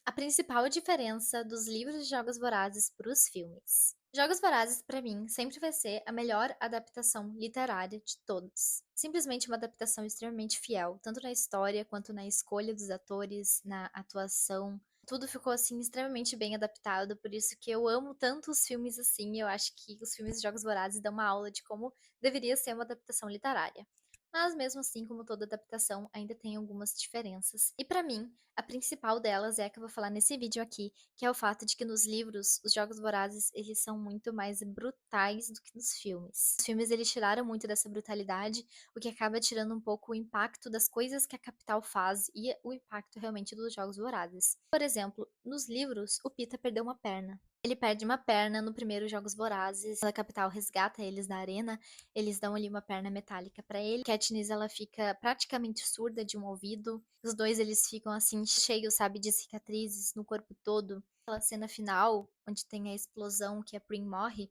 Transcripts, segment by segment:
A principal diferença dos livros de Jogos Vorazes para os filmes. Jogos Vorazes, para mim, sempre vai ser a melhor adaptação literária de todas. Simplesmente uma adaptação extremamente fiel, tanto na história quanto na escolha dos atores, na atuação. Tudo ficou assim extremamente bem adaptado, por isso que eu amo tanto os filmes assim. Eu acho que os filmes de Jogos Vorazes dão uma aula de como deveria ser uma adaptação literária. Mas mesmo assim, como toda adaptação, ainda tem algumas diferenças. E pra mim, a principal delas é a que eu vou falar nesse vídeo aqui, que é o fato de que nos livros, os Jogos Vorazes, eles são muito mais brutais do que nos filmes. Os filmes, eles tiraram muito dessa brutalidade, o que acaba tirando um pouco o impacto das coisas que a capital faz e o impacto realmente dos Jogos Vorazes. Por exemplo, nos livros, o Pita perdeu uma perna. Ele perde uma perna no primeiro Jogos Vorazes, quando a capital resgata eles da arena, eles dão ali uma perna metálica pra ele. Katniss, ela fica praticamente surda de um ouvido. Os dois, eles ficam assim, cheios, sabe, de cicatrizes no corpo todo. Aquela cena final, onde tem a explosão que a Prim morre,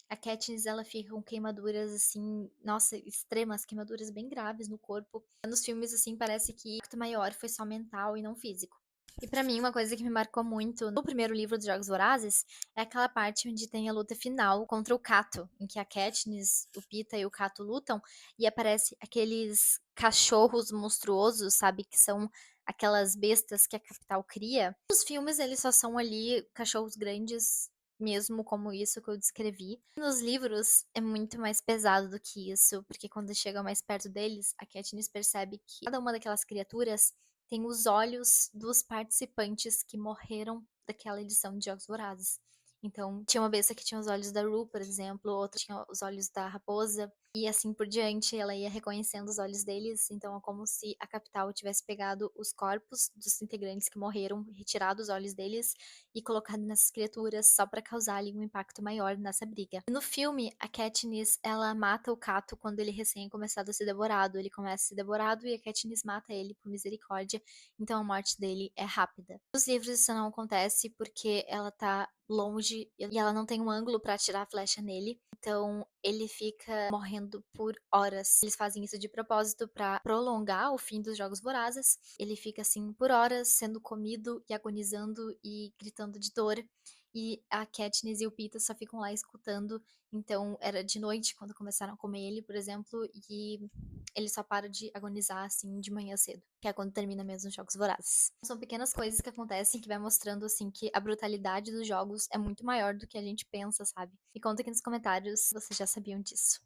a Katniss, ela fica com queimaduras, assim, nossa, extremas, queimaduras bem graves no corpo. Nos filmes, assim, parece que o impacto maior foi só mental e não físico. E pra mim, uma coisa que me marcou muito no primeiro livro dos Jogos Vorazes é aquela parte onde tem a luta final contra o Cato, em que a Katniss, o Pita e o Cato lutam e aparece aqueles cachorros monstruosos, sabe, que são aquelas bestas que a capital cria. Nos filmes, eles só são ali cachorros grandes, mesmo como isso que eu descrevi. Nos livros é muito mais pesado do que isso, porque quando chega mais perto deles, a Katniss percebe que cada uma daquelas criaturas tem os olhos dos participantes que morreram daquela edição de Jogos Vorazes. Então, tinha uma besta que tinha os olhos da Rue, por exemplo, outra tinha os olhos da raposa, e assim por diante, ela ia reconhecendo os olhos deles, então é como se a capital tivesse pegado os corpos dos integrantes que morreram, retirado os olhos deles e colocado nessas criaturas só para causar ali um impacto maior nessa briga. No filme, a Katniss, ela mata o Cato quando ele recém começado a ser devorado. Ele começa a ser devorado e a Katniss mata ele por misericórdia, então a morte dele é rápida. Nos livros isso não acontece porque ela tá longe e ela não tem um ângulo para atirar a flecha nele, então ele fica morrendo por horas. Eles fazem isso de propósito para prolongar o fim dos Jogos Vorazes. Ele fica assim por horas sendo comido e agonizando e gritando de dor. E a Katniss e o Peeta só ficam lá escutando. Então era de noite quando começaram a comer ele, por exemplo, e ele só para de agonizar assim de manhã cedo, que é quando termina mesmo os Jogos Vorazes. São pequenas coisas que acontecem que vai mostrando assim que a brutalidade dos jogos é muito maior do que a gente pensa, sabe? E conta aqui nos comentários se vocês já sabiam disso.